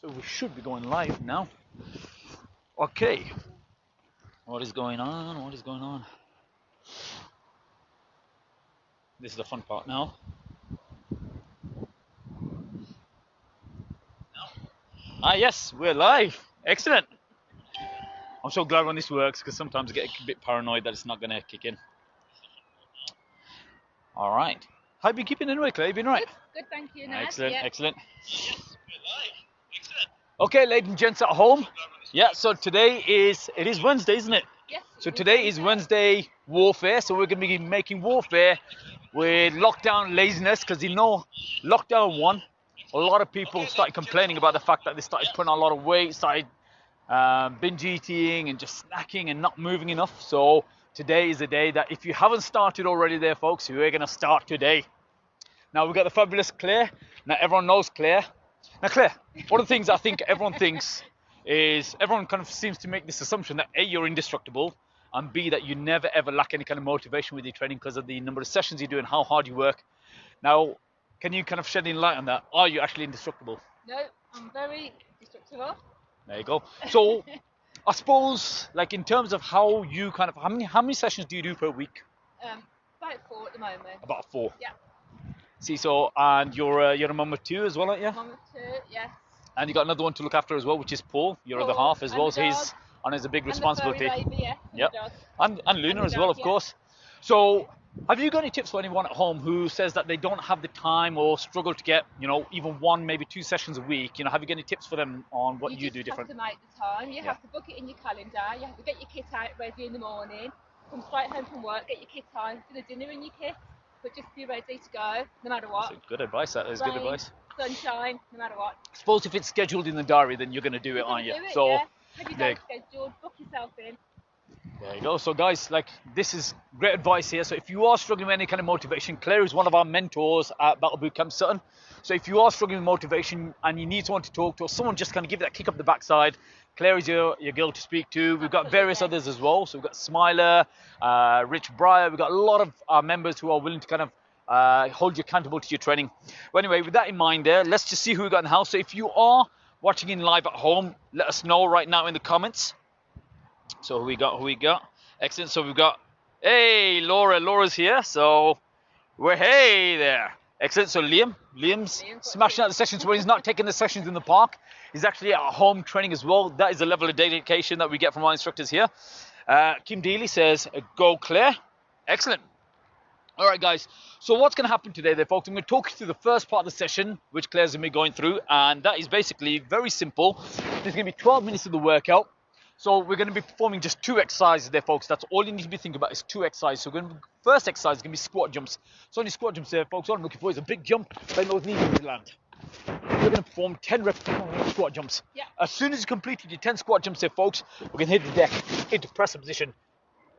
So we should be going live now. Okay. What is going on? What is going on? This is the fun part now. Ah, yes, we're live. Excellent. I'm so glad when this works because sometimes I get a bit paranoid that it's not going to kick in. All right. How have you been keeping anyway, Claire? You been right? Good, thank you, Nat. Excellent, Yeah. excellent. Yes, we're live. Excellent. Okay, ladies and gents at home. Yeah, so today it is Wednesday, isn't it? Yes. So today is Wednesday warfare. So we're going to be making warfare with lockdown laziness because lockdown 1, a lot of people started complaining about the fact that they started putting on a lot of weight, started binge eating and just snacking and not moving enough. So today is the day that if you haven't started already there, folks, we're going to start today. Now we've got the fabulous Claire. Now everyone knows Claire. Now Claire, one of the things I think everyone thinks is everyone kind of seems to make this assumption that A, you're indestructible, and B, that you never ever lack any kind of motivation with your training because of the number of sessions you do and how hard you work. Now, can you kind of shed any light on that? Are you actually indestructible? No, I'm very destructible. There you go. So I suppose, like in terms of how you kind of how many sessions do you do per week? About 4 at the moment. About 4. Yeah. See, so and you're a mum of 2 as well, aren't you? Mum of 2, yes. And you got another one to look after as well, which is Paul, your other half as well. So he's on as a big responsibility. And the furry baby, yeah. Yep. And Luna as dog, well, of yeah. course. So have you got any tips for anyone at home who says that they don't have the time or struggle to get, even 1, maybe 2 sessions a week? Have you got any tips for them on what you do different? You just have to make the time. You have to book it in your calendar. You have to get your kit out ready in the morning. Come straight home from work, get your kit on, do the dinner in your kit. But just be ready to go, no matter what. That's good advice. That is good advice. Sunshine, no matter what. Suppose if it's scheduled in the diary, then you're going to do it, aren't you? So yeah. Have your day scheduled, book yourself in. There you go. So guys, this is great advice here. So if you are struggling with any kind of motivation, Claire is one of our mentors at Battle Bootcamp Sutton. So if you are struggling with motivation and you need someone to talk to or someone just kind of give you that kick up the backside, Claire is your girl to speak to. We've got various others as well. So we've got Smiler, Rich Breyer. We've got a lot of our members who are willing to kind of hold you accountable to your training. Well, anyway, with that in mind let's just see who we got in the house. So if you are watching in live at home, let us know right now in the comments. So who we got? Excellent. So we've got, hey, Laura's here. So hey there. Excellent. So Liam's smashing out the sessions when he's not taking the sessions in the park. He's actually at home training as well. That is the level of dedication that we get from our instructors here. Kim Deely says, go Claire. Excellent. All right, guys. So what's going to happen today there, folks? I'm going to talk you through the first part of the session, which Claire's going to be going through. And that is basically very simple. There's going to be 12 minutes of the workout. So we're going to be performing just 2 exercises there, folks. That's all you need to be thinking about is 2 exercises. So first exercise is going to be squat jumps. So only squat jumps there, folks. All I'm looking for is a big jump, then those knees into the land. We're going to perform 10 repetitions squat jumps. Yeah. As soon as you completed your 10 squat jumps there, folks, we're going to hit the deck into press up position.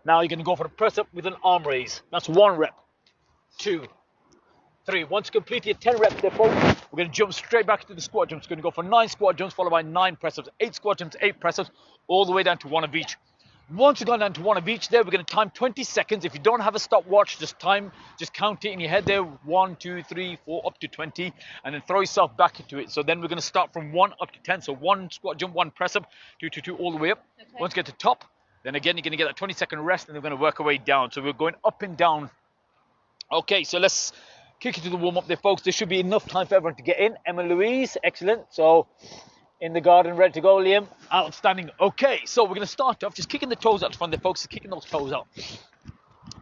Now you're going to go for a press up with an arm raise. That's 1 rep, 2, 3. Once you complete your 10 reps there, folks, we're going to jump straight back into the squat jumps. We're going to go for 9 squat jumps followed by 9 press ups, 8 squat jumps, 8 press ups, all the way down to 1 of each. Once you've gone down to 1 of each there, we're going to time 20 seconds. If you don't have a stopwatch, just count it in your head there. 1, 2, 3, 4, up to 20, and then throw yourself back into it. So then we're going to start from 1 up to 10. So 1 squat jump, 1 press up, 2, 2, 2, all the way up. Okay. Once you get to the top, then again, you're going to get that 20-second rest, and we're going to work our way down. So we're going up and down. Okay, so let's kick it to the warm-up there, folks. There should be enough time for everyone to get in. Emma Louise, excellent. So in the garden, ready to go, Liam. Outstanding. Okay, so we're going to start off just kicking the toes out front there, folks. Kicking those toes out.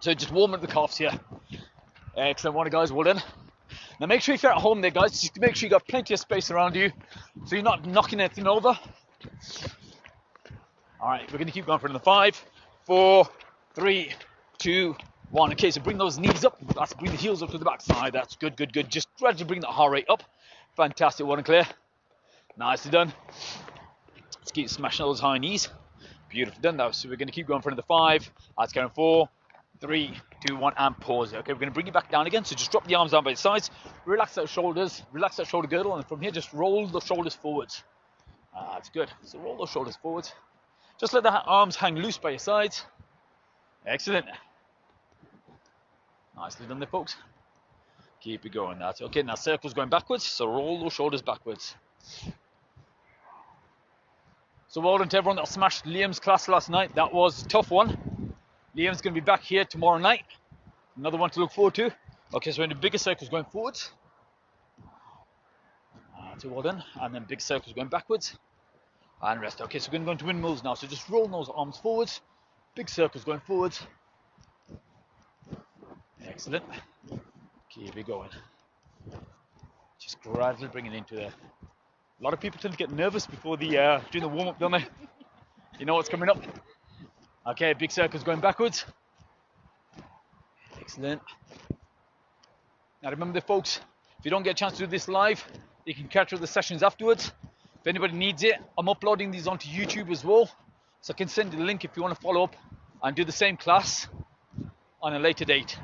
So just warm up the calves here. Excellent. One, guys. Well done. Now make sure if you're at home there, guys, just make sure you got plenty of space around you so you're not knocking anything over. All right, we're going to keep going for another 5, 4, 3, 2, 1. Okay, so bring those knees up. That's bring the heels up to the back side. That's good, good, good. Just gradually bring that heart rate up. Fantastic. One and clear. Nicely done. Let's keep smashing those high knees. Beautiful. Done that. So we're going to keep going for another 5. That's going 4, 3, 2, 1, and pause. Okay, we're going to bring it back down again. So just drop the arms down by the sides. Relax those shoulders. Relax that shoulder girdle. And from here, just roll the shoulders forwards. That's good. So roll those shoulders forwards. Just let the arms hang loose by your sides. Excellent. Nicely done there, folks. Keep it going. That's okay. Now circles going backwards, so roll those shoulders backwards. So well done to everyone that smashed Liam's class last night. That was a tough one. Liam's going to be back here tomorrow night. Another one to look forward to. Okay, so in the bigger circles going forwards. So well done. And then big circles going backwards. And rest. Okay, so we're going to go into windmills now. So just roll those arms forwards. Big circles going forwards. Excellent. Keep it going. Just gradually bring it into there. A lot of people tend to get nervous before the doing the warm-up, don't they? You know what's coming up. Okay, big circles going backwards. Excellent. Now remember, folks, if you don't get a chance to do this live, you can catch up the sessions afterwards. If anybody needs it, I'm uploading these onto YouTube as well, so I can send you the link if you want to follow up and do the same class on a later date.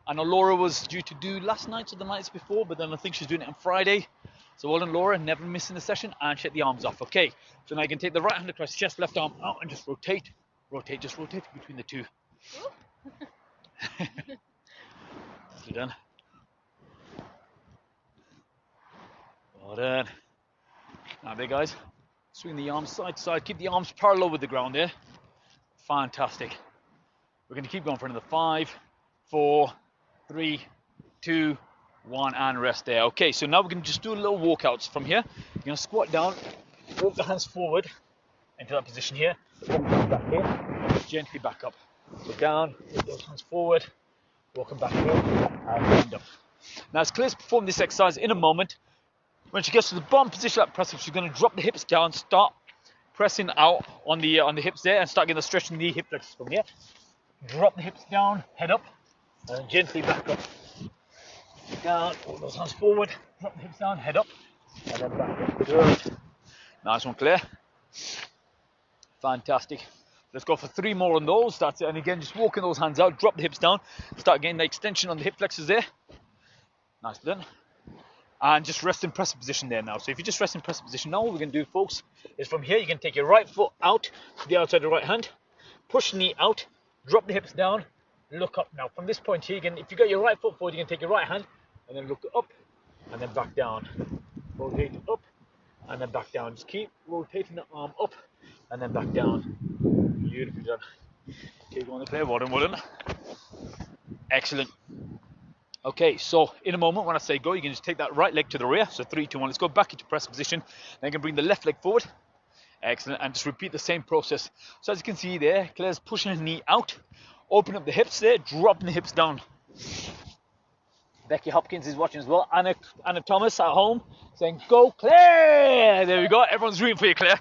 I know Laura was due to do last night or the nights before, but then I think she's doing it on Friday. So well done, Laura, never missing the session, and shake the arms off. Okay, so now you can take the right hand across chest, left arm out, and just rotate. Rotate, just rotate between the two. Nicely done. Well done. Now there, guys. Swing the arms side to side. Keep the arms parallel with the ground there. Fantastic. We're going to keep going for another 5, 4, 3, 2, 1, and rest there. Okay, so now we're going to just do a little walkouts from here. You're going to squat down, walk the hands forward into that position here. Walk them back here, gently back up. So down, walk those hands forward, walk them back here, and stand up. Now as Claire's perform this exercise in a moment, when she gets to the bottom position of press up, she's going to drop the hips down, start pressing out on the hips there, and start getting the stretching the hip flexors from here. Drop the hips down, head up, and gently back up. Down, pull those hands forward, drop the hips down, head up, and then back up. Good. Nice one, Claire. Fantastic. Let's go for 3 more on those. That's it. And again, just walking those hands out, drop the hips down, start getting the extension on the hip flexors there. Nice done. And just rest in press position there now. So if you just rest in press position now, what we're going to do, folks, is from here, you can take your right foot out to the outside of the right hand, push the knee out, drop the hips down, look up. Now from this point here, you can, if you got your right foot forward, you can take your right hand and then look up and then back down. Rotate up and then back down. Just keep rotating the arm up and then back down. Beautifully done. Okay, go on the Claire. Well done, well done. Excellent. Okay, so in a moment when I say go, you can just take that right leg to the rear. So 3, 2, 1. Let's go back into press position. Then you can bring the left leg forward. Excellent. And just repeat the same process. So as you can see there, Claire's pushing her knee out. Open up the hips there, dropping the hips down. Becky Hopkins is watching as well. Anna Thomas at home saying, go Claire! There we go. Everyone's rooting for you, Claire.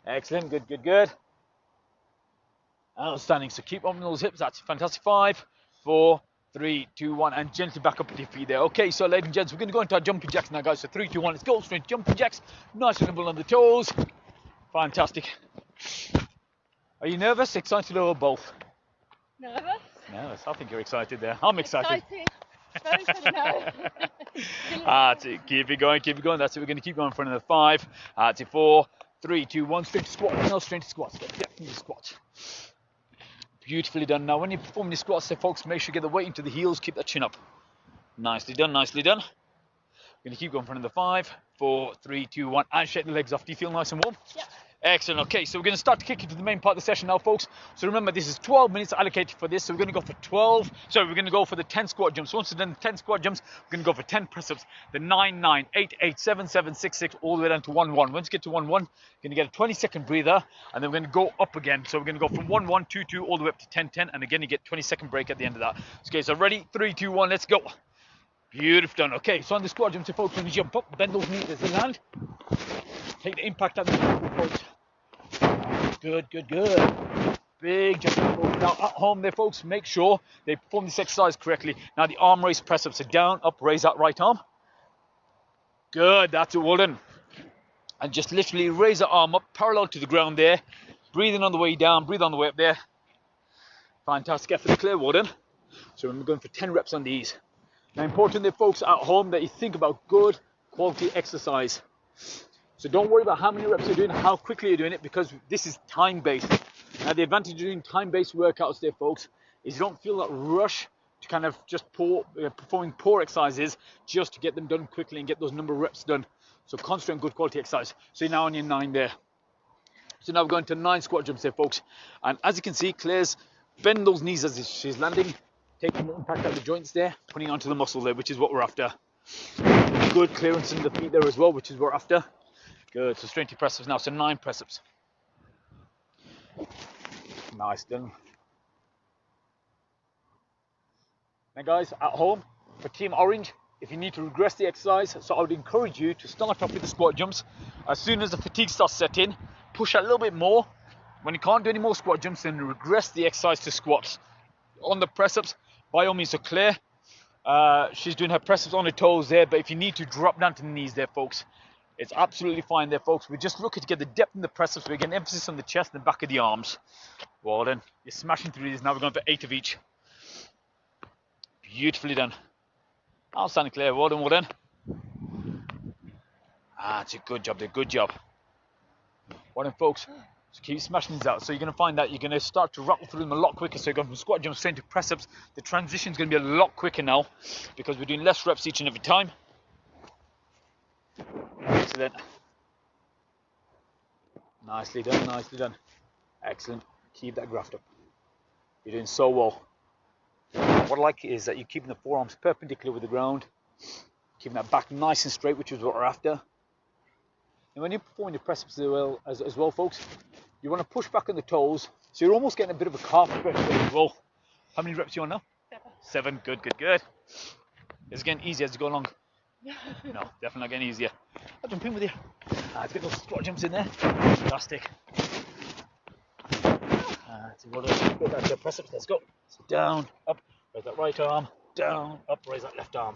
Excellent. Good, good, good. Outstanding. So keep opening those hips. That's fantastic. 5, 4, 3, 2, 1, and gently back up at your feet there. Okay, so ladies and gents, we're going to go into our jumping jacks now, guys. So 3, 2, 1, let's go. Straight jumping jacks. Nice and nimble on the toes. Fantastic. Are you nervous, excited, or both? Nervous? Nervous. I think you're excited there. I'm excited. Very excited now. That's it. Keep it going, keep it going. That's it. We're going to keep going for another 5. That's it. 4, 3, 2, 1. Straight to squat. No, straight to squats. Definitely squats. Beautifully done. Now, when you perform your squats, so folks, make sure you get the weight into the heels. Keep that chin up. Nicely done, nicely done. We're going to keep going for another 5, 4, 3, 2, 1, and shake the legs off. Do you feel nice and warm? Yeah. Excellent. Okay, so we're going to start to kick into the main part of the session now, folks. So remember, this is 12 minutes allocated for this. So we're going to go for 12. So we're going to go for the 10 squat jumps. Once we've done the 10 squat jumps, we're going to go for 10 press-ups. The 9, 9, 8, 8, 7, 7, 6, 6, all the way down to 1, 1. Once you get to 1, 1, you're going to get a 20-second breather, and then we're going to go up again. So we're going to go from 1, 1, 2, 2, all the way up to 10, 10, and again, you get 20-second break at the end of that. Okay, so ready? 3, 2, 1, let's go. Beautiful done. Okay, so on the squat jumps, folks, when you jump up, bend those knees as you land. Take the impact at the top, folks. Good, good, good. Big jump. Now at home there, folks, make sure they perform this exercise correctly. Now the arm raise press ups are down, up, raise that right arm. Good, that's it, well done. And just literally raise the arm up parallel to the ground there. Breathing on the way down, breathe on the way up there. Fantastic effort, Claire, well done. So we're going for 10 reps on these. Now important there, folks, at home that you think about good quality exercise. So don't worry about how many reps you're doing, how quickly you're doing it, because this is time-based. Now the advantage of doing time-based workouts there, folks, is you don't feel that rush to kind of just performing poor exercises just to get them done quickly and get those number of reps done. So concentrate on good quality exercise. So you're now on your 9 there. So now we're going to 9 squat jumps here, folks. And as you can see, Claire's bending those knees as she's landing, taking the impact out of the joints there, putting it onto the muscle there, which is what we're after. Good clearance in the feet there as well, which is what we're after. Good, so straight to press ups now, so 9 press ups. Nice done. Now guys, at home, for Team Orange, if you need to regress the exercise, so I would encourage you to start off with the squat jumps. As soon as the fatigue starts setting, push a little bit more. When you can't do any more squat jumps, then regress the exercise to squats. On the press ups, by all means, so Claire, she's doing her press ups on her toes there, but if you need to drop down to the knees there, folks, it's absolutely fine there, folks. We're just looking to get the depth in the press ups. We're getting emphasis on the chest and the back of the arms. Well then, you're smashing through these. Now we're going for 8 of each. Beautifully done. Outstanding, Claire. Well done, well done. That's a good job there, good job. Well done, folks. So keep smashing these out. So you're going to find that you're going to start to rattle through them a lot quicker. So you're going from squat jumps straight to press ups. The transition is going to be a lot quicker now because we're doing less reps each and every time. Excellent. Nicely done, nicely done. Excellent. Keep that graft up. You're doing so well. What I like is that you're keeping the forearms perpendicular with the ground, keeping that back nice and straight, which is what we're after. And when you're performing your press ups as well, folks, you want to push back on the toes, so you're almost getting a bit of a calf stretch there as well. How many reps are you on now? 7. 7. Good, good, good. It's getting easier as you go along. No, definitely not getting easier. I'll jump in with you. Let's get those squat jumps in there. Fantastic. That's the press ups. Let's go. So down, up, raise that right arm, down, up, raise that left arm.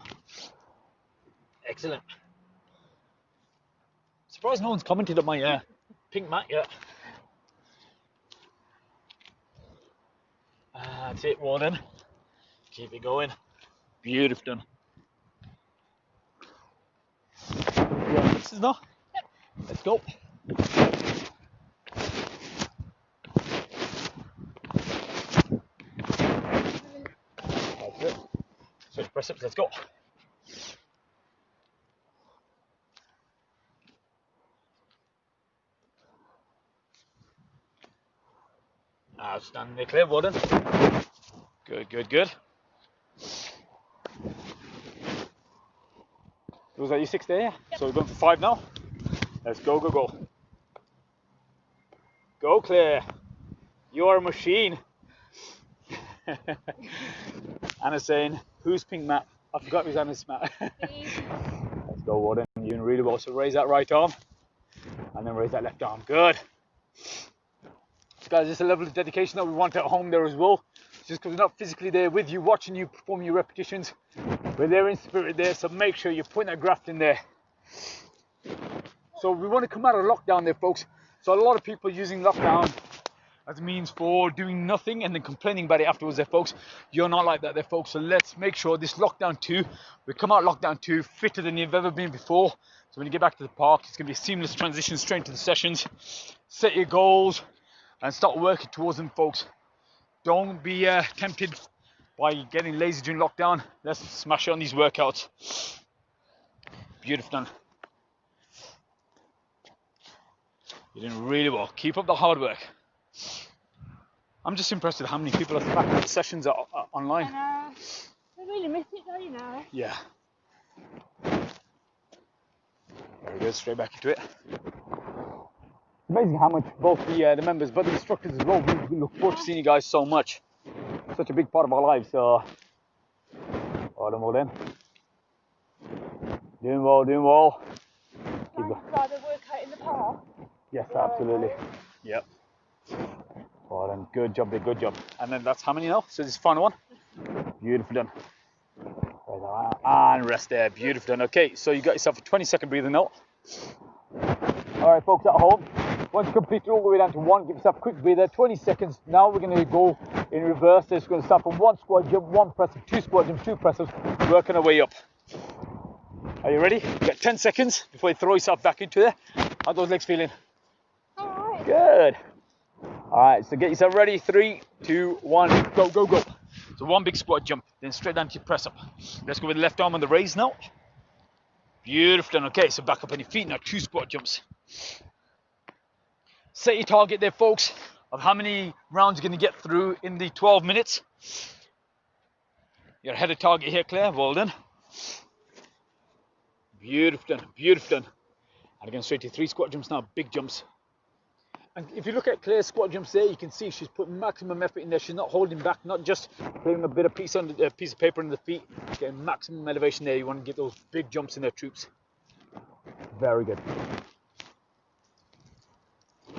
Excellent. Surprised no one's commented on my pink mat yet. That's it, well done. Keep it going. Beautiful done. Yeah, this is now. Let's go. That's it. Switch press ups, let's go. Outstanding, Claire, well done. Good, good, good. Was that your 6 there? Yep. So we're going for 5 now. Let's go, go, go. Go, Claire. You're a machine. Anna's saying, who's pink mat? I forgot who's Anna's mat. Let's go, Warden. You're doing really well. So raise that right arm and then raise that left arm. Good. So guys, this is a level of dedication that we want at home there as well. Just because we're not physically there with you, watching you perform your repetitions. We're there in spirit there, so make sure you're putting that graft in there. So we want to come out of lockdown there, folks. So a lot of people are using lockdown as a means for doing nothing and then complaining about it afterwards there, folks. You're not like that there, folks. So let's make sure this lockdown 2, we come out lockdown 2 fitter than you've ever been before. So when you get back to the park, it's going to be a seamless transition straight into the sessions. Set your goals and start working towards them, folks. Don't be tempted by getting lazy during lockdown. Let's smash it on these workouts. Beautiful done. You're doing really well. Keep up the hard work. I'm just impressed with how many people are back at the sessions are online. I know. I really miss it though, you know. Yeah. Very good. Straight back into it. Amazing how much both the members but the instructors as well, we look forward to seeing you guys so much. Such a big part of our lives, so well done, well done. Doing well, doing well. I'd rather work out in the park. Yes, absolutely. Yep. Well done, good job there, good job. And then that's how many now? So this is the final one. Beautiful done. And rest there, beautiful done. Okay, so you got yourself a 20-second breathing now. Alright folks at home, once you complete it all the way down to 1, give yourself a quick breather, 20 seconds. Now we're going to go in reverse. So it's going to start from 1 squat jump, 1 press up, 2 squat jump, 2 press ups, working our way up. Are you ready? You got 10 seconds before you throw yourself back into there. How are those legs feeling? Alright. Good. Alright, so get yourself ready. 3, 2, 1, go, go, go. So 1 big squat jump, then straight down to your press up. Let's go with the left arm on the raise now. Beautiful done. Okay, so back up on your feet now, 2 squat jumps. Set your target there, folks, of how many rounds you're going to get through in the 12 minutes. You're ahead of target here, Claire. Well done. Beautiful done, beautiful done. And again, straight to 3 squat jumps now, big jumps. And if you look at Claire's squat jumps there, you can see she's put maximum effort in there. She's not holding back, not just putting a bit of piece of paper under the feet. Getting maximum elevation there. You want to get those big jumps in there, troops. Very good.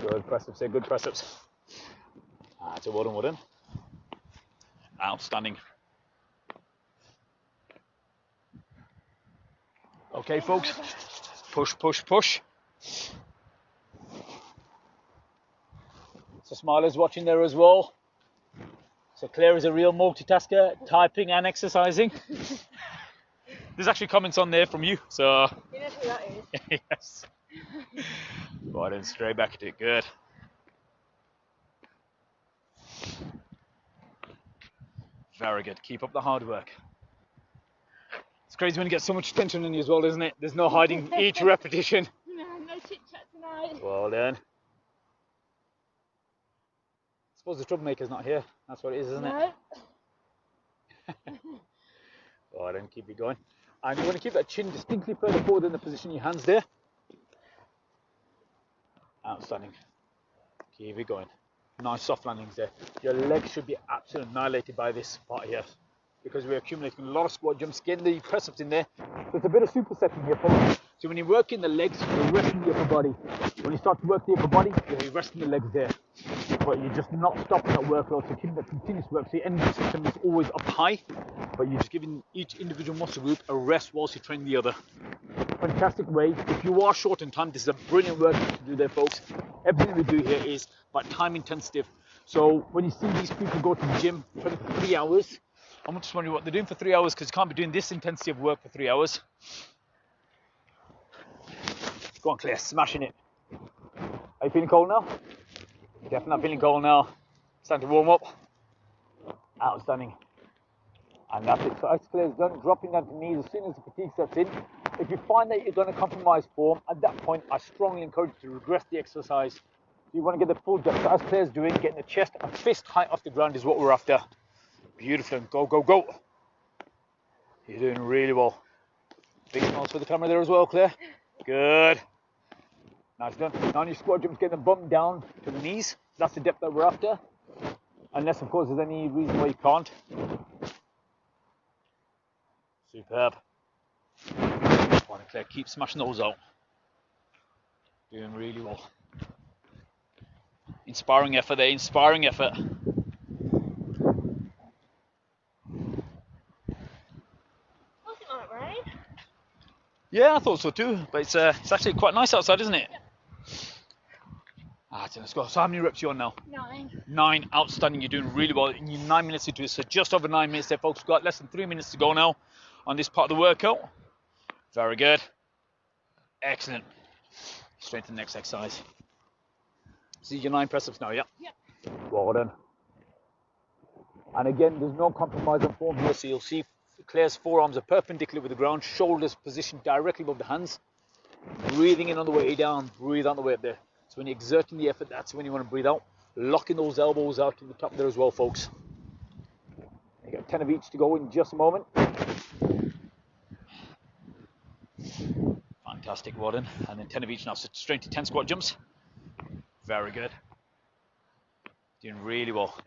Good press ups there, good press ups. So well done, well done. Outstanding. Okay, folks. Push, push, push. So Smiler's watching there as well. So Claire is a real multitasker, typing and exercising. There's actually comments on there from you, so... You know who that is? Yes. Right, and straight back at it, good. Very good, keep up the hard work. It's crazy when you get so much tension in you as well, isn't it? There's no hiding each repetition. No chit chat tonight. Well done. I suppose the troublemaker's not here. That's what it is, isn't it? Well then, keep it going. And you want to keep that chin distinctly further forward in the position, your hands there. Outstanding. Keep it going. Nice soft landings there. Your legs should be absolutely annihilated by this part here, because we're accumulating a lot of squat jumps, getting the press ups in there. So it's a bit of supersetting here, folks. So when you're working the legs, you're resting the upper body. When you start to work the upper body, you're resting the legs there. But you're just not stopping that workload, so keeping that continuous work. So your energy system is always up high, but you're just giving each individual muscle group a rest whilst you train the other. Fantastic way. If you are short in time, this is a brilliant work to do there, folks. Everything we do here is about time intensive. So when you see these people go to the gym for 3 hours, I'm just wondering what they're doing for 3 hours, because you can't be doing this intensity of work for 3 hours. Go on, Claire, smashing it. Are you feeling cold now? Definitely not feeling cold now. It's time to warm up. Outstanding. And that's it. So as Claire's done, dropping down to knees as soon as the fatigue sets in. If you find that you're going to compromise form, at that point, I strongly encourage you to regress the exercise. You want to get the full depth. So as Claire's doing, getting the chest and fist height off the ground is what we're after. Beautiful. Go, go, go. You're doing really well. Big smiles for the camera there as well, Claire. Good. Nice done. Now on your squat jumps, get them bumped down to the knees. That's the depth that we're after. Unless, of course, there's any reason why you can't. Superb. Come on, Claire, keep smashing those out. Doing really well. Inspiring effort there, inspiring effort. Wasn't like rain. Yeah, I thought so too, but it's actually quite nice outside, isn't it? So let's go. So how many reps are you on now? 9. 9, outstanding. You're doing really well. You're 9 minutes into it, so just over 9 minutes there, folks. We've got less than 3 minutes to go now on this part of the workout. Very good. Excellent. Straight to the next exercise. See your 9 press-ups now, yeah? Yep. Well done. And again, there's no compromise on form here, so you'll see Claire's forearms are perpendicular with the ground, shoulders positioned directly above the hands. Breathing in on the way down, breathe on the way up there. So when you're exerting the effort, that's when you want to breathe out. Locking those elbows out to the top there as well, folks. You got 10 of each to go in just a moment. Fantastic, well done. And then 10 of each now, so straight to 10 squat jumps. Very good. Doing really well.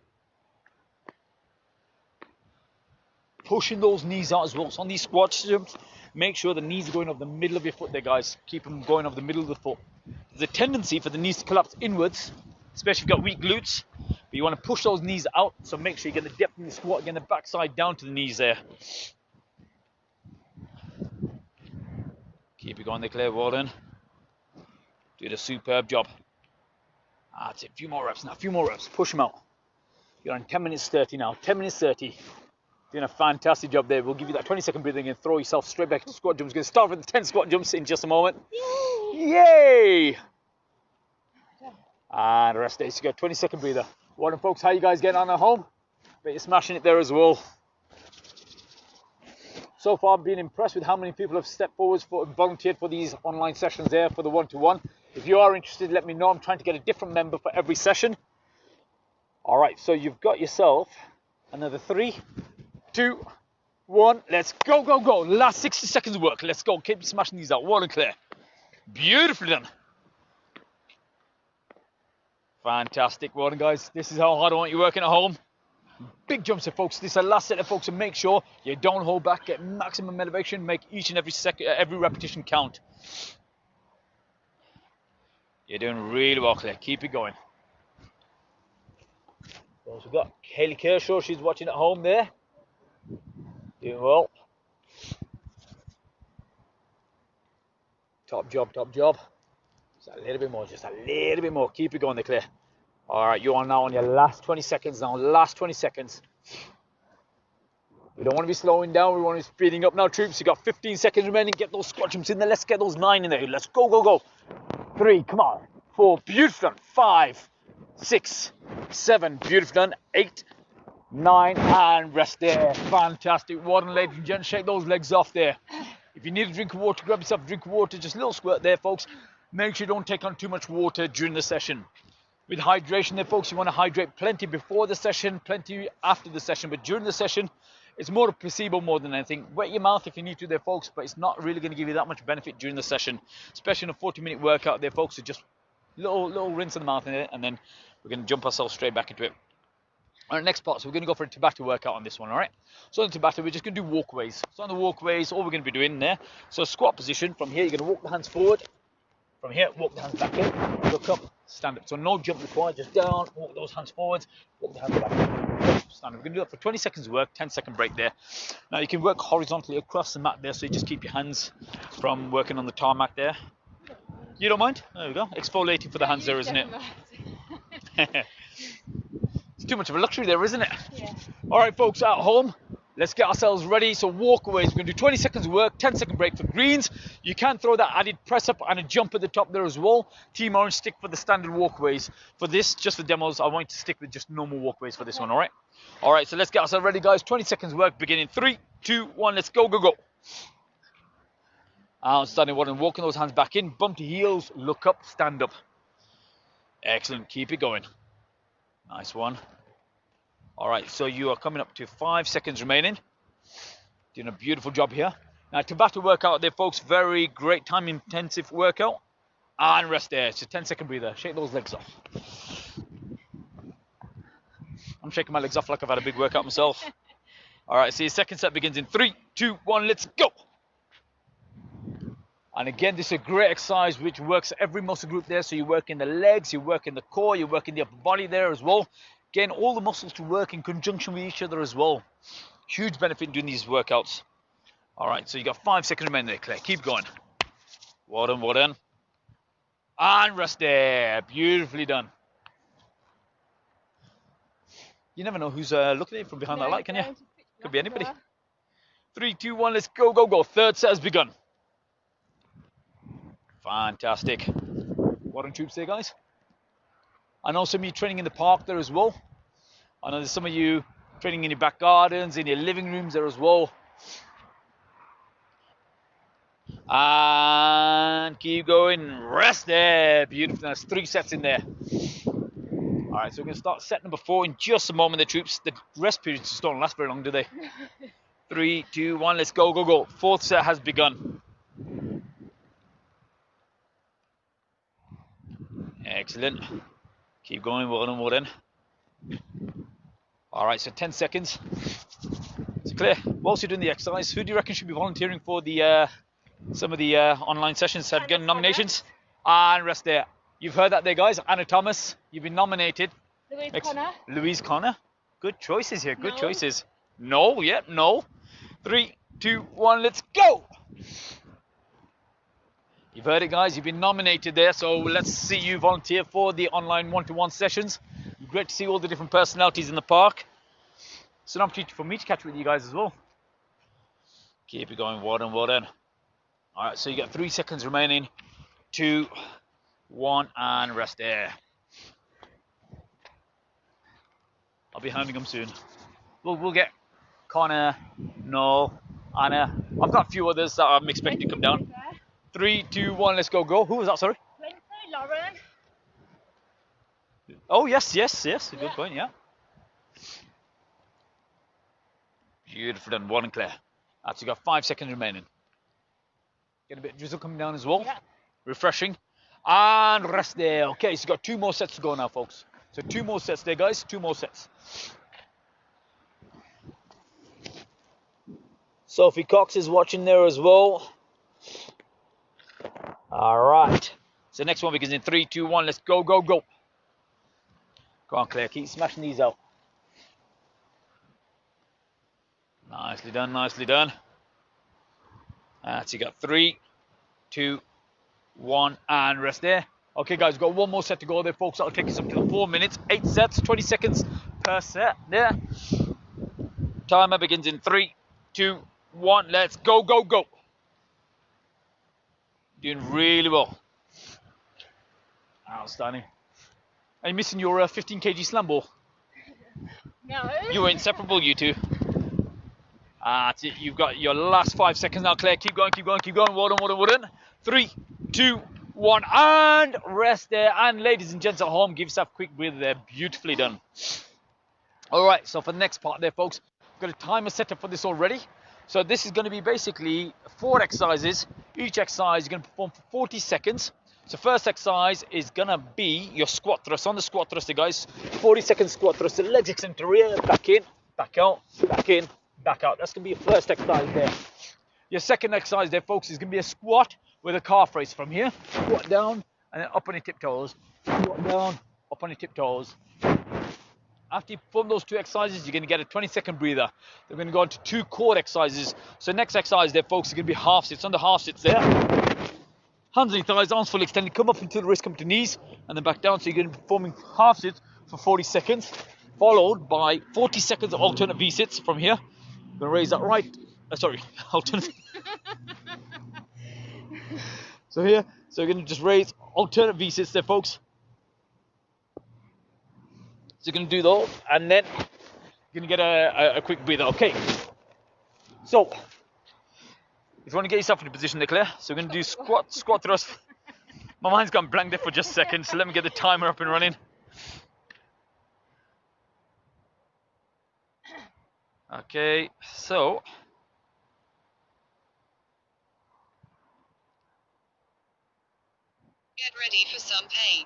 Pushing those knees out as well. So on these squat jumps, make sure the knees are going over the middle of your foot there, guys. Keep them going over the middle of the foot. There's a tendency for the knees to collapse inwards, especially if you've got weak glutes. But you want to push those knees out, so make sure you get the depth in the squat, getting the backside down to the knees there. Keep it going there, Claire, well done. Did a superb job. That's it, a few more reps now, a few more reps, push them out. You're on 10 minutes 30 now, 10 minutes 30. Doing a fantastic job there. We'll give you that 20-second breathing and throw yourself straight back to squat jumps. We're going to start with the 10 squat jumps in just a moment. Yay! And rest days, you got 20-second breather. Well done, folks. How you guys getting on at home? Bet you're smashing it there as well. So far, I've been impressed with how many people have stepped forward for volunteered for these online sessions there for the one-to-one. If If you are interested, let me know. I'm trying to get a different member for every session. All right, so you've got yourself another 3, 2, 1. Let's go, go, go. Last 60 seconds of work. Let's go. Keep smashing these out. Well and clear. Beautifully done. Fantastic. Well done, guys. This is how hard I want you working at home. Big jumps here, folks. This is the last set of folks, and make sure you don't hold back. Get maximum elevation. Make each and every repetition count. You're doing really well, Claire. Keep it going. So we've got Haley Kershaw. She's watching at home there. Doing well. Top job, top job. Just a little bit more, just a little bit more. Keep it going there, Claire. All right, you are now on your last 20 seconds now. Last 20 seconds. We don't want to be slowing down. We want to be speeding up now, troops. You got 15 seconds remaining. Get those squat jumps in there. Let's get those 9 in there. Let's go, go, go. 3, come on. 4, beautiful done. 5, 6, 7, beautiful done. 8, 9, and rest there. Fantastic. Well done, ladies and gents. Shake those legs off there. If you need a drink of water, grab yourself a drink of water. Just a little squirt there, folks. Make sure you don't take on too much water during the session. With hydration there, folks, you want to hydrate plenty before the session, plenty after the session. But during the session, it's more a placebo more than anything. Wet your mouth if you need to there, folks, but it's not really going to give you that much benefit during the session, especially in a 40-minute workout there, folks. So just little rinse in the mouth in it, and then we're going to jump ourselves straight back into it. All right, next part, so we're going to go for a Tabata workout on this one, all right? So on the Tabata, we're just going to do walkways. So on the walkways, all we're going to be doing there, so squat position, from here, you're going to walk the hands forward. From here, walk the hands back in, look up, stand up. So no jump required, just down, walk those hands forwards, walk the hands back in, stand up. We're going to do that for 20 seconds of work, 10-second break there. Now you can work horizontally across the mat there, so you just keep your hands from working on the tarmac there. You don't mind? There we go. Exfoliating for the hands there, isn't it? It's too much of a luxury there, isn't it? Yeah. All right, folks, at home, let's get ourselves ready. So walkaways, we're going to do 20 seconds of work, 10-second break for greens. You can throw that added press up and a jump at the top there as well. Team Orange, stick for the standard walkaways. For this, just for demos, I want you to stick with just normal walkaways for this one, all right? All right, so let's get ourselves ready, guys. 20 seconds work, beginning 3, 2, 1, let's go, go, go. Outstanding, walking those hands back in, bump to heels, look up, stand up. Excellent, keep it going. Nice one. All right, so you are coming up to 5 seconds remaining. Doing a beautiful job here. Now, Tabata workout there, folks. Very great time-intensive workout. And rest there. It's a 10-second breather. Shake those legs off. I'm shaking my legs off like I've had a big workout myself. All right, so your second set begins in 3, 2, 1, let's go. And again, this is a great exercise which works every muscle group there. So you work in the legs, you work in the core, you work in the upper body there as well. Again, all the muscles to work in conjunction with each other as well. Huge benefit in doing these workouts. All right, so you got 5 seconds remaining there, Claire. Keep going. Well done, well done. And rest there. Beautifully done. You never know who's looking at you from behind that light, can you? Could be anybody. 3, 2, 1, let's go, go, go. Third set has begun. Fantastic. Well done, troops there, guys. I know some of you training in the park there as well. I know there's some of you training in your back gardens, in your living rooms there as well. And keep going. Rest there. Beautiful. That's 3 sets in there. All right, so we're going to start set number 4 in just a moment, the troops. The rest periods just don't last very long, do they? 3, 2, 1, let's go, go, go. 4th set has begun. Excellent. Keep going, well done, well done. All right, so 10 seconds. So Claire, whilst you're doing the exercise, who do you reckon should be volunteering for the some of the online sessions? Have you got nominations? And rest there. You've heard that there, guys. Anna Thomas, you've been nominated. Louise Connor. Good choices here, good choices. No, yeah, no. 3, 2, 1, let's go. You've heard it, guys. You've been nominated there. So let's see you volunteer for the online one-to-one sessions. Great to see all the different personalities in the park. It's an opportunity for me to catch with you guys as well. Keep it going, well done, well done. All right, so you got 3 seconds remaining. 2, 1, and rest there. I'll be handing them soon. We'll get Connor, Noel, Anna. I've got a few others that I'm expecting to come down. 3, 2, 1, let's go, go. Who was that, sorry? Lauren. Oh, yes. Good Yeah. point, yeah. Beautiful done, Warren and Claire. Actually got 5 seconds remaining. Get a bit of drizzle coming down as well. Yeah. Refreshing. And rest there. Okay, so you've got 2 more sets to go now, folks. So 2 more sets there, guys. 2 more sets. Sophie Cox is watching there as well. All right. So next one begins in 3, 2, 1. Let's go, go, go. Go on, Claire. Keep smashing these out. Nicely done, nicely done. So you got 3, 2, 1, and rest there. Okay, guys, we've got 1 more set to go there, folks. That'll take us up to 4 minutes. 8 sets, 20 seconds per set there. Timer begins in 3, 2, 1. Let's go, go, go. Doing really well. Outstanding. Are you missing your 15 kg slam ball? No. You were inseparable, you two. That's it. You've got your last 5 seconds now, Claire. Keep going, keep going, keep going. Well done, well done, well done. 3, 2, 1, and rest there. And ladies and gents at home, give yourself a quick breather there. Beautifully done. All right, so for the next part there, folks, got a timer set up for this already. So this is going to be basically 4 exercises. Each exercise you're going to perform for 40 seconds. So first exercise is going to be your squat thrust. On the squat thruster, guys, 40-second squat thrust. The legs extend to rear, back in, back out, back in, back out. That's going to be your first exercise there. Your second exercise there, folks, is going to be a squat with a calf raise from here. Squat down and then up on your tiptoes. Squat down, up on your tiptoes. After you perform those 2 exercises, you're going to get a 20-second breather. Then we're going to go on to 2 core exercises. So next exercise there, folks, is going to be half sits. On the half sits there, hands on your thighs, arms fully extended, come up until the wrist come to knees, and then back down. So you're going to be performing half sits for 40 seconds, followed by 40 seconds of alternate V-sits from here. I'm going to raise that right, alternate. So here, so you're going to just raise alternate V-sits there, folks. So you're going to do those, and then you're going to get a quick breather. Okay. So, if you want to get yourself in a position there, Claire, so we're going to do squat thrust. My mind's gone blank there for just a second, so let me get the timer up and running. Okay, so get ready for some pain.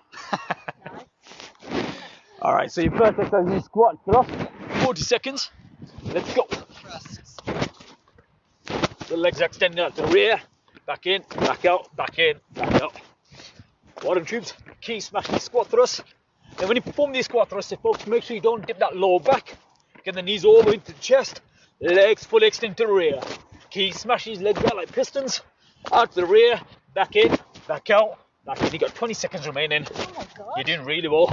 all right, so your first exercise is squat thrust, 40 seconds. Let's go. Thrusts. The legs extending out to the rear, back in, back out, back in, back out. Bottom tubes, key smashing squat thrust. Then when you perform these squat thrusts, folks, make sure you don't dip that low back. Get the knees all the way into the chest, legs fully extend to the rear. Key smash these legs out like pistons, out to the rear, back in, back out, back in. You got 20 seconds remaining. Oh my God. You're doing really well.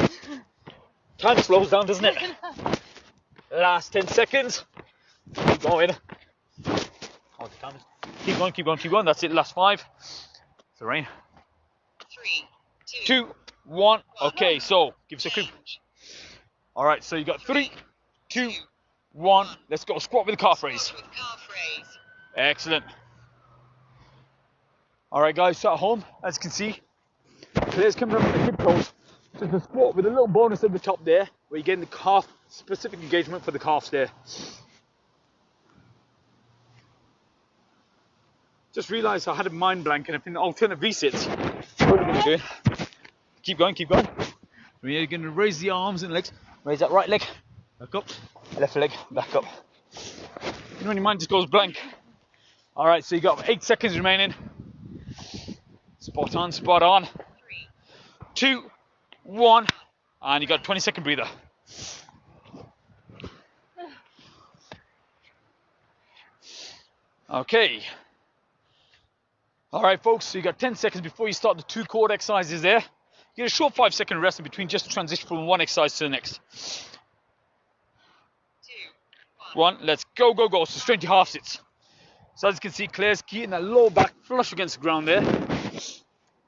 Time slows down, doesn't it? Last 10 seconds. Keep going. Oh, the time is... Keep going, keep going, keep going. That's it. Last 5. It's the rain. 3, 2, 1. Okay, so give us a quick. All right, so you got 3, 2, 1. Let's go. Squat with the calf raise. with calf raise. Excellent. All right, guys. So at home, as you can see, Claire's coming up with the tiptoes. So it's a squat with a little bonus at the top there, where you're getting the calf specific engagement for the calves there. Just realised I had a mind blank and I've been alternate V-sits. What are we going to do? Keep going, keep going. We're going to raise the arms and legs. Raise that right leg, back up. Left leg, back up. You know when your mind just goes blank. All right, so you got 8 seconds remaining. Spot on, spot on. 3, 2, 1, and you got a 20-second breather. Okay. All right, folks, so you got 10 seconds before you start the 2 core exercises there. You get a short 5-second rest in between just to transition from one exercise to the next. 2, 1, let's go, go, go. So straight to half sits. So as you can see, Claire's keeping that low back flush against the ground there.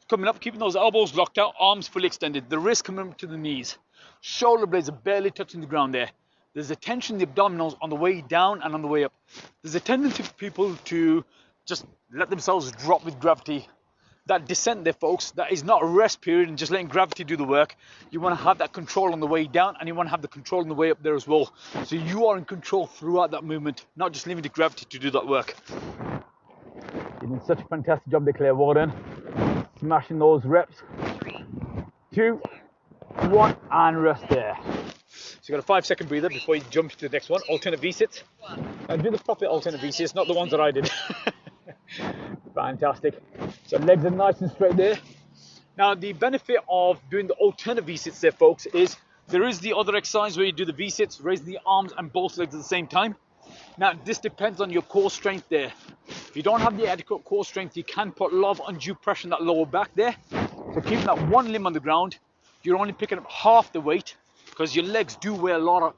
Coming up, keeping those elbows locked out, arms fully extended, the wrists coming up to the knees. Shoulder blades are barely touching the ground there. There's a tension in the abdominals on the way down and on the way up. There's a tendency for people to just let themselves drop with gravity. that descent there, folks, that is not a rest period and just letting gravity do the work. You want to have that control on the way down, and you want to have the control on the way up there as well. So you are in control throughout that movement, not just leaving the gravity to do that work. You're doing such a fantastic job there, Claire. Well done. Smashing those reps. 3, 2, 1, and rest there. So you got a 5-second breather before you jump to the next one. Alternate V-sits. 1. And do the proper alternate V-sits, not the ones that I did. Fantastic. So legs are nice and straight there. Now the benefit of doing the alternate V-sits there, folks, is there is the other exercise where you do the V-sits, raising the arms and both legs at the same time. Now this depends on your core strength there. If you don't have the adequate core strength, you can put a lot of undue pressure on that lower back there. So keeping that one limb on the ground, you're only picking up half the weight, because your legs do weigh a lot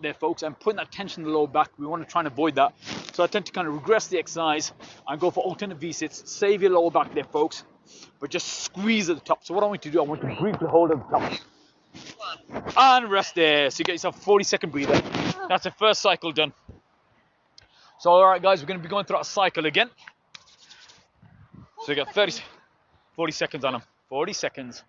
there, folks, and putting that tension in the lower back, we want to try and avoid that. So I tend to kind of regress the exercise and go for alternate V-sits. Save your lower back there, folks, but just squeeze at the top. So what I want you to do, I want you to briefly hold at the top 1. and rest there. So you get yourself a 40-second breather. That's the first cycle done. So all right, guys, we're going to be going through that cycle again. So you got 40 seconds on them. 40 seconds.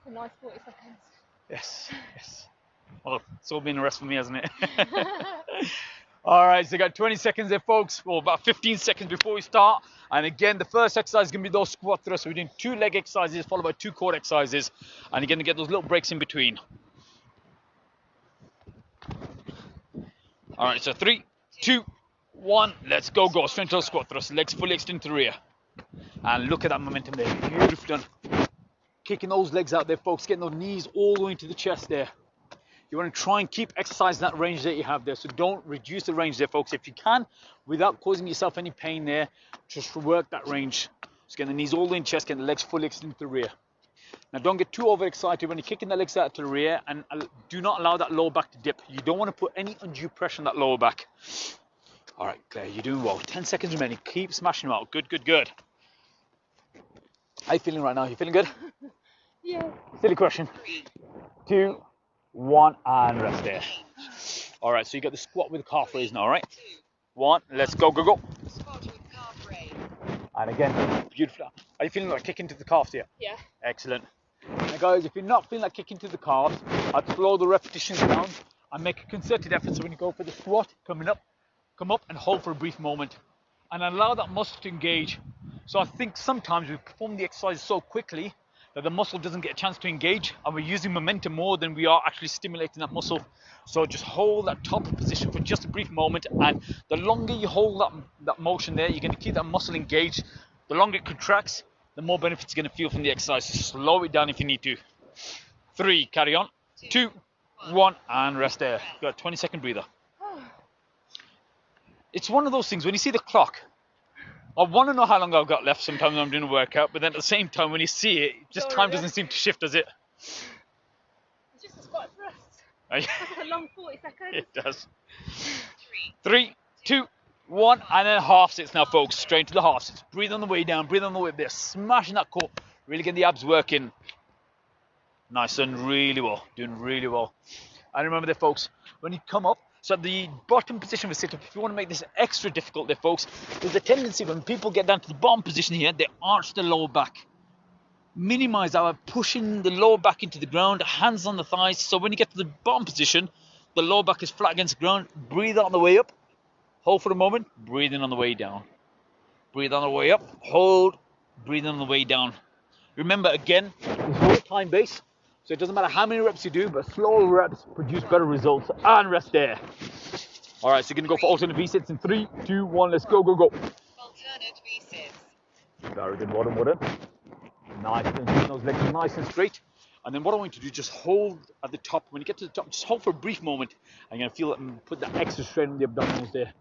A nice 40 seconds. Yes, yes. Well, it's all been a rest for me, hasn't it? All right, so you got 20 seconds there, folks. Well, about 15 seconds before we start. And again, the first exercise is going to be those squat thrusts. So we're doing 2 leg exercises followed by 2 core exercises. And you're going to get those little breaks in between. All right, so 3, 2, 1. Let's go. Straight into those squat thrusts. Legs fully extended to the rear. And look at that momentum there. Beautifully done. Kicking those legs out there, folks, getting those knees all the way into the chest there. You want to try and keep exercising that range that you have there. So don't reduce the range there, folks. If you can, without causing yourself any pain there, just work that range. Just getting the knees all the way in the chest, getting the legs fully extended to the rear. Now don't get too overexcited when you're kicking the legs out to the rear, and do not allow that lower back to dip. You don't want to put any undue pressure on that lower back. All right, Claire, you're doing well. 10 seconds remaining. Keep smashing them out. Good, good, good. How you feeling right now? You feeling good? Yeah. Silly question. 3, 2, 1, and rest there. All right, so you got the squat with the calf raise now, all right? 2. 1, let's go, go, go. Squat with calf raise. And again, beautiful. Are you feeling like kicking to the calves here? Yeah. Excellent. Now guys, if you're not feeling like kicking to the calves, I'd slow the repetitions down and make a concerted effort. So when you go for the squat, come up and hold for a brief moment and allow that muscle to engage. So I think sometimes we perform the exercise so quickly that the muscle doesn't get a chance to engage, and we're using momentum more than we are actually stimulating that muscle. So just hold that top position for just a brief moment, and the longer you hold that motion there, you're going to keep that muscle engaged. The longer it contracts, the more benefits you're going to feel from the exercise. So slow it down if you need to. 3, carry on. 2, 1, and rest there. You got a 20-second breather. It's one of those things, when you see the clock, I want to know how long I've got left sometimes when I'm doing a workout, but then at the same time, when you see it, just time doesn't seem to shift, does it? It's just a squat thrust. Oh, That's a long 40 seconds. it does. 3, 3, 2, 1, and then half sits now, folks. Straight into the half sits. Breathe on the way down, breathe on the way up there. Smashing that core. Really getting the abs working. Nice and really well. Doing really well. And remember there, folks, when you come up, so at the bottom position of a sit-up, if you want to make this extra difficult there, folks, there's a tendency when people get down to the bottom position here, they arch the lower back. Minimize our pushing the lower back into the ground, hands on the thighs. So when you get to the bottom position, the lower back is flat against the ground. Breathe on the way up. Hold for a moment. Breathe in on the way down. Breathe on the way up. Hold. Breathe in on the way down. Remember, again, it's all time-based. So it doesn't matter how many reps you do, but slower reps produce better results. And rest there. All right, so you're going to go for alternate V-sits in 3, 2, 1. Let's go, go, go. alternate V-sits. Very good. Well done. Nice. And keep those legs nice and straight. And then what I want you to do, just hold at the top. When you get to the top, just hold for a brief moment. And you're going to feel it and put that extra strain on the abdominals there.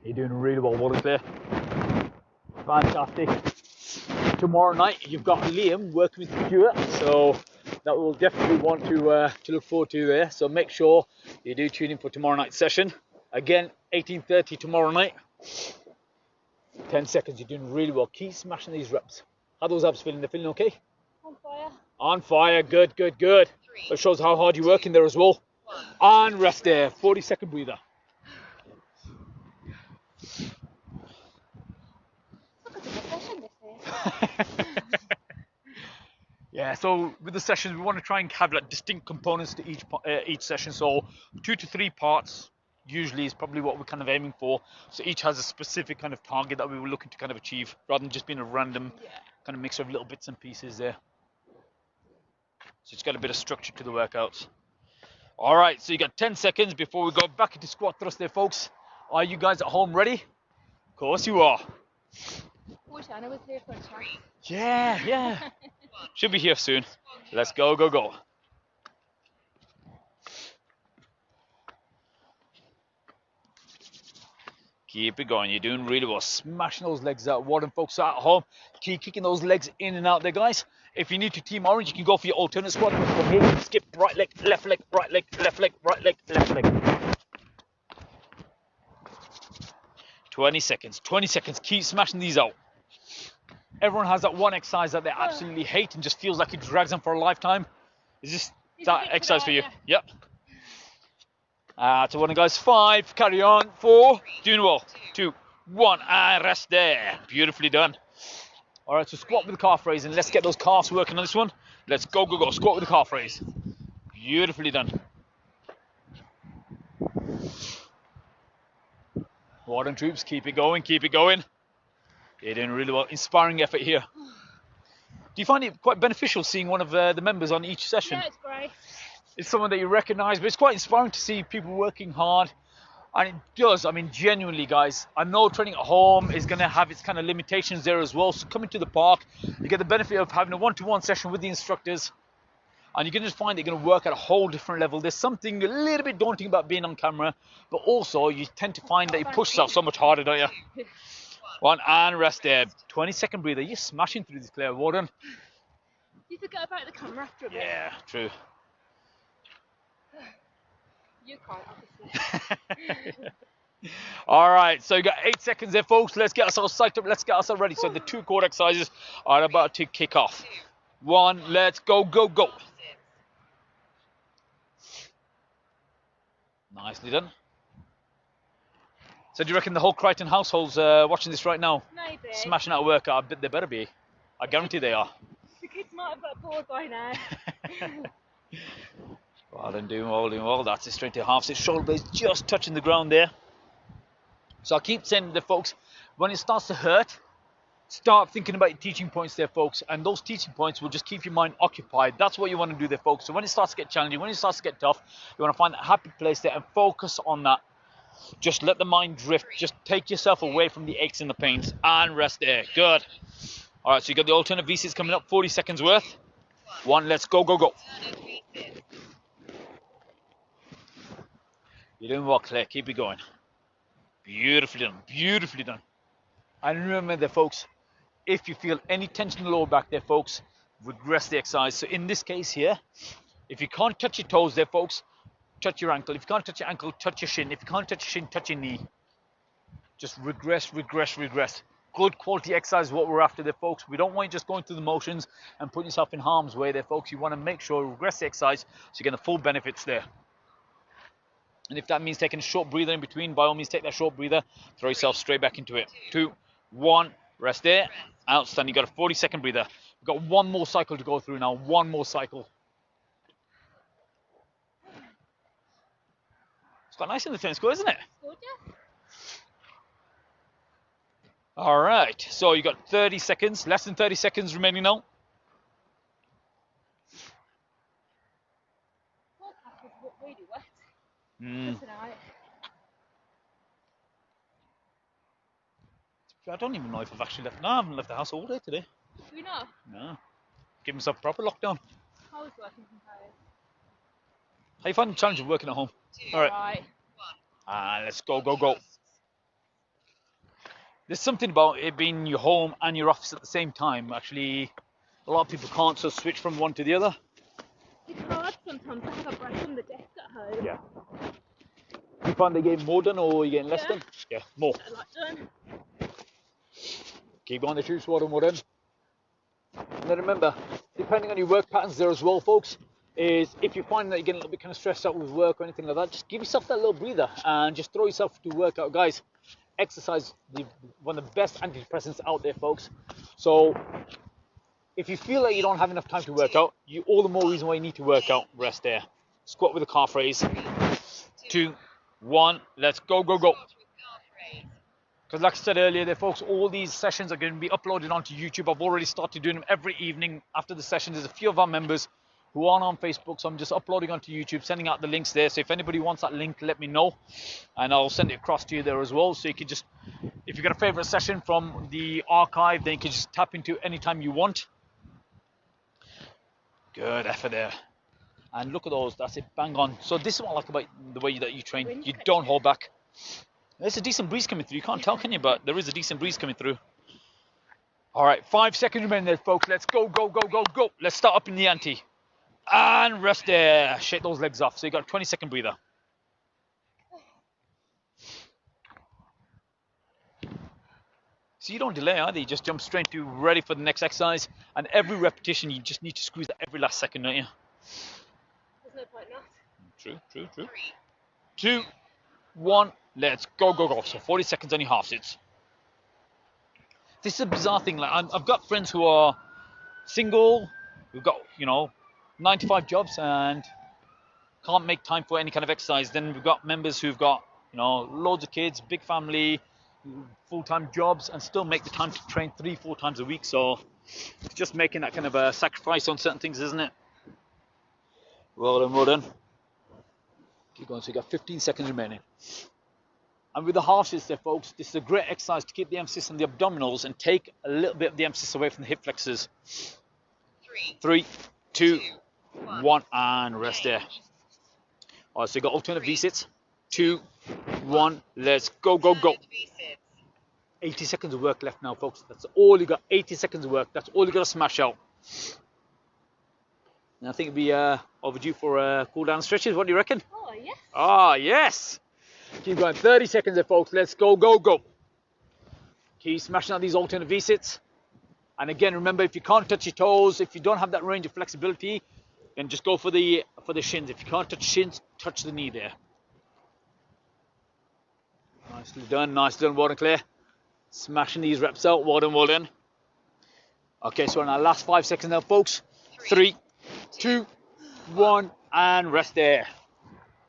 You're doing really well. Well done there. Fantastic. Tomorrow night, you've got Liam working with Stuart. So that we'll definitely want to look forward to there. So make sure you do tune in for tomorrow night's session. Again, 18:30 tomorrow night. 10 seconds, you're doing really well. Keep smashing these reps. How are those abs feeling? They're feeling okay? On fire. On fire, good, good, good. 3, That shows how hard you're working there as well. 1. And rest there, 40-second breather. Yeah, so with the sessions, we want to try and have like distinct components to each session. So 2 to 3 parts usually is probably what we're kind of aiming for. So each has a specific kind of target that we were looking to kind of achieve, rather than just being a random kind of mix of little bits and pieces there. So it's got a bit of structure to the workouts. All right, so you got 10 seconds before we go back into squat thrust there, folks. Are you guys at home ready? Of course you are. Wish Anna was here for a chat. Yeah. Should be here soon. Let's go. Keep it going. You're doing really well. Smashing those legs out. Warden folks at home, keep kicking those legs in and out there, guys. If you need to team orange, you can go for your alternate squat. From here, skip right leg, left leg, right leg, left leg, right leg, left leg. 20 seconds. 20 seconds. Keep smashing these out. Everyone has that one exercise that they absolutely hate and just feels like it drags them for a lifetime. Is this that exercise for you? Yep. To one, guys. 5. Carry on. 4. Doing well. 2, 1. And rest there. Beautifully done. All right, so squat with the calf raise, and let's get those calves working on this one. Let's go. Squat with the calf raise. Beautifully done. Warden troops, keep it going. You're doing really well. Inspiring effort here. Do you find it quite beneficial seeing one of the members on each session? Yeah, it's great. It's someone that you recognise, but it's quite inspiring to see people working hard. And it does, I mean, genuinely, guys, I know training at home is going to have its kind of limitations there as well. So coming to the park, you get the benefit of having a one-to-one session with the instructors. And you can just find it going to work at a whole different level. There's something a little bit daunting about being on camera, but also you tend to find that you push yourself so much harder, don't you? 1 and rest there. 20-second breather. You're smashing through this, Claire Warden. You forget about the camera after a bit. Yeah, true. You can't, obviously. All right, so you got 8 seconds there, folks. Let's get ourselves psyched up. Let's get ourselves ready. So the 2 core exercises are about to kick off. 1, let's go. Nicely done. So do you reckon the whole Crichton household's watching this right now? Maybe. Smashing out a workout? I bet they better be. I guarantee they are. The kids might have got bored by now. Well, then doing well. That's it, straight to half sit. Shoulder blades just touching the ground there. So I keep saying to the folks, when it starts to hurt, start thinking about your teaching points there, folks. And those teaching points will just keep your mind occupied. That's what you want to do there, folks. So when it starts to get challenging, when it starts to get tough, you want to find that happy place there and focus on that. Just let the mind drift. Just take yourself away from the aches and the pains and rest there. Good. All right, so you got the alternate V-sits coming up, 40 seconds worth. 1, let's go. You're doing well, Claire. Keep it going. Beautifully done. And remember there, folks, if you feel any tension in the lower back there, folks, regress the exercise. So in this case here, if you can't touch your toes there, folks, touch your ankle. If you can't touch your ankle, touch your shin. If you can't touch your shin, touch your knee. Just regress. Good quality exercise is what we're after there, folks. We don't want you just going through the motions and putting yourself in harm's way there, folks. You want to make sure you regress the exercise so you get the full benefits there. And if that means taking a short breather in between, by all means take that short breather. Throw yourself straight back into it. 2, 1, rest there. Outstanding. You've got a 40-second breather. We've got one more cycle to go through now. One more cycle. It's quite nice in the tennis court, isn't it? Gorgeous. All right. So you got 30 seconds. Less than 30 seconds remaining now. Forecast was really wet. Mm. Tonight. I don't even know if I've actually left. No, I haven't left the house all day today. Do you know? No. Give myself a proper lockdown. I was working from home. How you find the challenge of working at home? All right. Let's go. There's something about it being your home and your office at the same time. Actually, a lot of people can't so switch from one to the other. It's hard sometimes to have a break from the desk at home. Yeah. You find they're getting more done or you're getting less done? Yeah, more. I like done. Keep on the troops, more done. And then remember, depending on your work patterns there as well, folks, is if you find that you're getting a little bit kind of stressed out with work or anything like that, just give yourself that little breather and just throw yourself to workout. Guys, exercise, one of the best antidepressants out there, folks. So if you feel like you don't have enough time to work out, all the more reason why you need to work out. Rest there. Squat with a calf raise. 2, 1, let's go, go, go. Because like I said earlier there, folks, all these sessions are going to be uploaded onto YouTube. I've already started doing them every evening after the session. There's a few of our members who aren't on Facebook, so I'm just uploading onto YouTube, sending out the links there. So if anybody wants that link, let me know, and I'll send it across to you there as well. So you can just, if you've got a favorite session from the archive, then you can just tap into anytime you want. Good effort there. And look at those, that's it, bang on. So this is what I like about the way that you train. You don't hold back. There's a decent breeze coming through. You can't tell, can you? But there is a decent breeze coming through. All right, 5 seconds remaining there, folks. Let's go, go, go, go, go. Let's start up in the ante. And rest there. Shake those legs off. So you got a 20-second breather. So you don't delay either. You just jump straight to ready for the next exercise. And every repetition, you just need to squeeze that every last second, don't you? There's no point not. True, true, true. 2, 1, let's go, go, go. So 40 seconds on your half sits. This is a bizarre thing. Like I've got friends who are single, who've got, 9-to-5 jobs and can't make time for any kind of exercise. Then we've got members who've got, loads of kids, big family, full-time jobs, and still make the time to train 3-4 times a week. So it's just making that kind of a sacrifice on certain things, isn't it? Well done, well done. Keep going. So you got 15 seconds remaining. And with the half sits there, folks, this is a great exercise to keep the emphasis on the abdominals and take a little bit of the emphasis away from the hip flexors. 3, 2, 1, and rest there. All right, so you got alternate V-sits. 2, 1, let's go, go, go. 80 seconds of work left now, folks. That's all you got. 80 seconds of work. That's all you got to smash out. And I think it'd be overdue for cool down stretches. What do you reckon? Oh, yes. Ah, yes. Keep going. 30 seconds there, folks. Let's go, go, go. Keep smashing out these alternate V-sits. And again, remember, if you can't touch your toes, if you don't have that range of flexibility, then just go for the shins. If you can't touch shins, touch the knee there. Nicely done, nicely done, well done, Claire. Smashing these reps out, well done, well done. Okay, so in our last 5 seconds now, folks. 3, 2, 1, and rest there.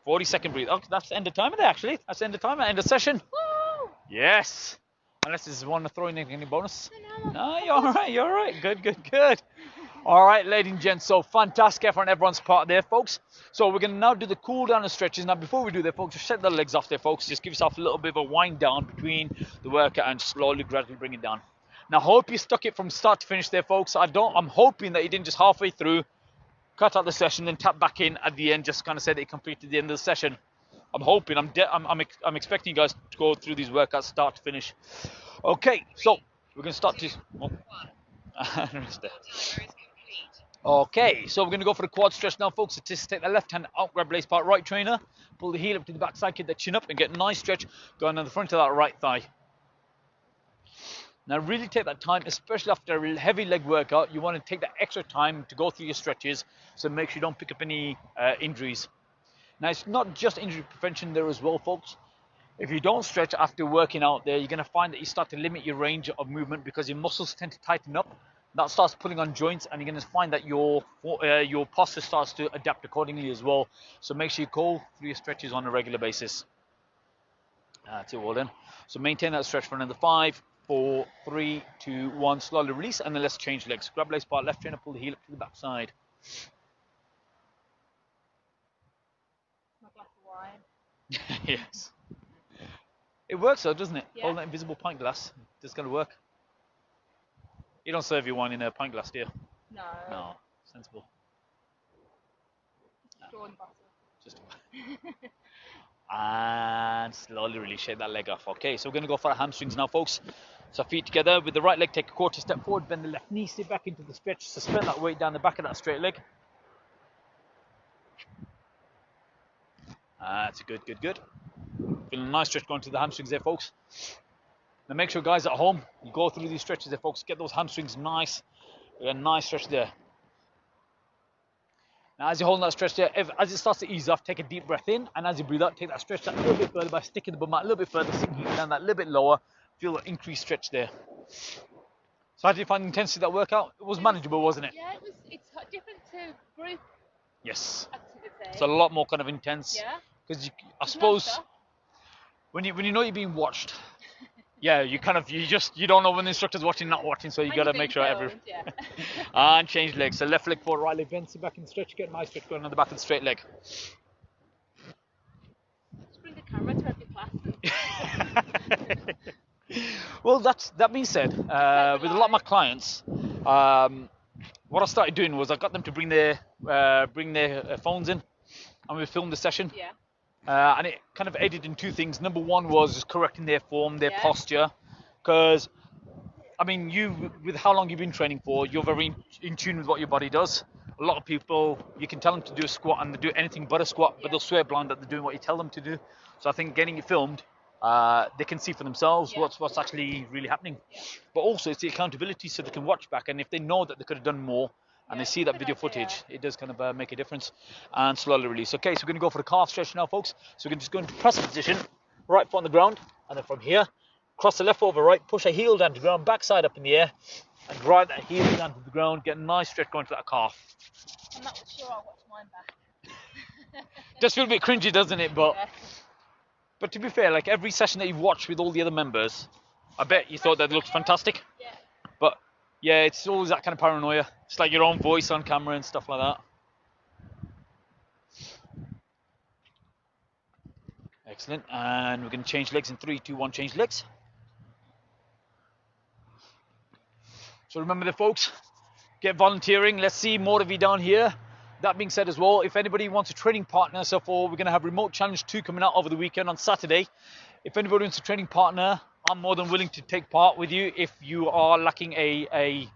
40-second breathe. Oh, that's the end of timer there, actually. That's the end of timer, end of session. Woo! Yes. Unless this is one to throw in any bonus. No, You're all right, you're all right. Good, good, good. All right, ladies and gents, so fantastic effort on everyone's part there, folks. So we're going to now do the cool down and stretches. Now, before we do that, folks, just shake the legs off there, folks. Just give yourself a little bit of a wind down between the workout and slowly, gradually bring it down. Now, hope you stuck it from start to finish there, folks. I'm hoping that you didn't just halfway through cut out the session, then tap back in at the end, just kind of said that you completed the end of the session. I'm hoping, I'm expecting you guys to go through these workouts start to finish. Okay, so we're going to start to... Okay, so we're going to go for the quad stretch now, folks. So just take the left hand out, grab lace part, right trainer, pull the heel up to the back side, keep the chin up, and get a nice stretch going on the front of that right thigh. Now really take that time, especially after a heavy leg workout. You want to take that extra time to go through your stretches, so make sure you don't pick up any injuries. Now it's not just injury prevention there as well, folks. If you don't stretch after working out there, you're going to find that you start to limit your range of movement because your muscles tend to tighten up. That starts pulling on joints, and you're going to find that your posture starts to adapt accordingly as well. So make sure you go through your stretches on a regular basis. That's it, well done. So maintain that stretch for another 5, 4, 3, 2, 1. Slowly release, and then let's change legs. Grab lace part, left trainer, pull the heel up to the back side. My glass of wine. Yes. It works though, doesn't it? Yeah. Hold that invisible pint glass. It's going to work. You don't serve your wine in a pint glass, do you? No. No. Sensible. Straw in the bottle. Just and slowly release, shake that leg off. Okay, so we're going to go for our hamstrings now, folks. So feet together with the right leg, take a quarter step forward, bend the left knee, sit back into the stretch, suspend that weight down the back of that straight leg. That's good, good, good. Feeling a nice stretch going to the hamstrings there, folks. Now make sure, guys, at home, you go through these stretches there, folks. Get those hamstrings nice. A nice stretch there. Now, as you're holding that stretch there, as it starts to ease off, take a deep breath in, and as you breathe out, take that stretch that a little bit further by sticking the bum out a little bit further, sinking it down that little bit lower. Feel the increased stretch there. So how did you find the intensity of that workout? It was manageable, wasn't it? Yeah, it's different to group Yes. activity. It's a lot more kind of intense. Yeah. Because I It's suppose non-stop. when you know you're being watched, yeah, you don't know when the instructor's watching, not watching, so you And got to you're make being sure filmed, yeah. and change legs. So left leg forward, right leg bend, sit back in the stretch, get a nice stretch going on the back of the straight leg. Just bring the camera to every class. Well, that being said, with a lot of my clients, what I started doing was I got them to bring their phones in, and we filmed the session. Yeah. And it kind of aided in two things. Number one was just correcting their form, their Yeah. posture, because I mean, with how long you've been training for, you're very in tune with what your body does. A lot of people, you can tell them to do a squat and they do anything but a squat, but Yeah. they'll swear blind that they're doing what you tell them to do. So I think getting it filmed, they can see for themselves Yeah. what's actually really happening. Yeah. But also it's the accountability, so they can watch back, and if they know that they could have done more, and Yeah, they see that good video idea. footage, it does kind of make a difference. And slowly release. Okay, so we're going to go for the calf stretch now, folks. So we're going to just go into press position, right foot on the ground, and then from here, cross the left over right, push a heel down to the ground, backside up in the air, and drive that heel down to the ground, get a nice stretch going to that calf. I'm not sure I'll watch mine back. Does feel a bit cringy, doesn't it? But Yeah. but to be fair, like every session that you've watched with all the other members, I bet you thought that looked fantastic. Yeah. But yeah, it's always that kind of paranoia. It's like your own voice on camera and stuff like that. Excellent. And we're going to change legs in 3, 2, 1, change legs. So remember the folks, get volunteering. Let's see more of you down here. That being said as well, if anybody wants a training partner, so we're going to have Remote Challenge 2 coming out over the weekend on Saturday. If anybody wants a training partner, I'm more than willing to take part with you if you are lacking a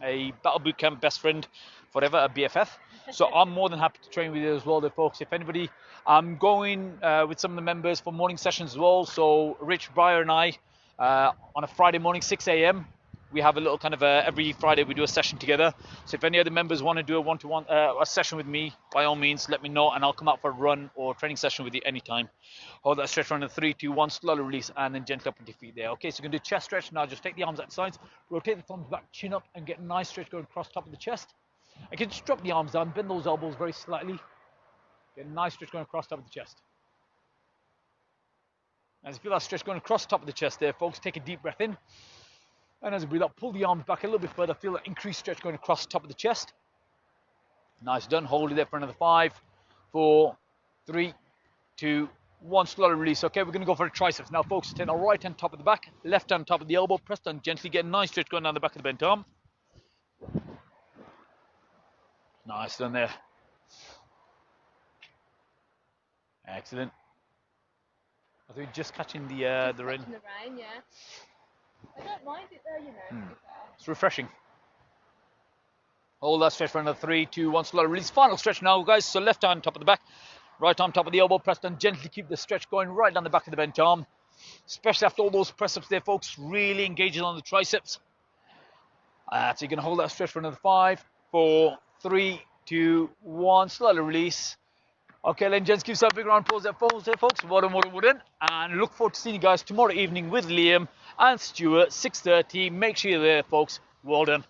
Battle Bootcamp best friend, whatever, a BFF. So I'm more than happy to train with you as well, there, folks. If anybody, I'm going with some of the members for morning sessions as well. So Rich, Breyer, and I, on a Friday morning, 6 a.m., we have a little kind of every Friday we do a session together. So if any other members want to do a one-to-one a session with me, by all means, let me know, and I'll come out for a run or training session with you anytime. Hold that stretch around in 3, 2, 1, slowly release, and then gently up with your feet there. Okay, so you're going to do chest stretch. Now just take the arms out the sides, rotate the thumbs back, chin up, and get a nice stretch going across top of the chest. Again, just drop the arms down, bend those elbows very slightly. Get a nice stretch going across top of the chest. As you feel that stretch going across top of the chest there, folks, take a deep breath in. And as you breathe out, pull the arms back a little bit further. Feel that increased stretch going across the top of the chest. Nice, done. Hold it there for another 5, 4, 3, 2, 1. Slowly release. Okay, we're going to go for the triceps. Now, folks, take our right hand top of the back, left hand top of the elbow. Press down gently. Get a nice stretch going down the back of the bent arm. Nice, done there. Excellent. I think just catching the rain. Catching the rain, yeah. I don't mind it though, you know. To be fair. It's refreshing. Hold that stretch for another 3, 2, 1. Slow release. Final stretch now, guys. So left arm top of the back, right arm top of the elbow. Press down gently. Keep the stretch going right down the back of the bent arm. Especially after all those press ups there, folks. Really engaging on the triceps. So you're going to hold that stretch for another 5, 4, 3, 2, 1. Slowly release. Okay, ladies and gents, give yourself a big round of applause there, folks. Well done. And look forward to seeing you guys tomorrow evening with Liam and Stuart, 6:30. Make sure you're there, folks. Well done.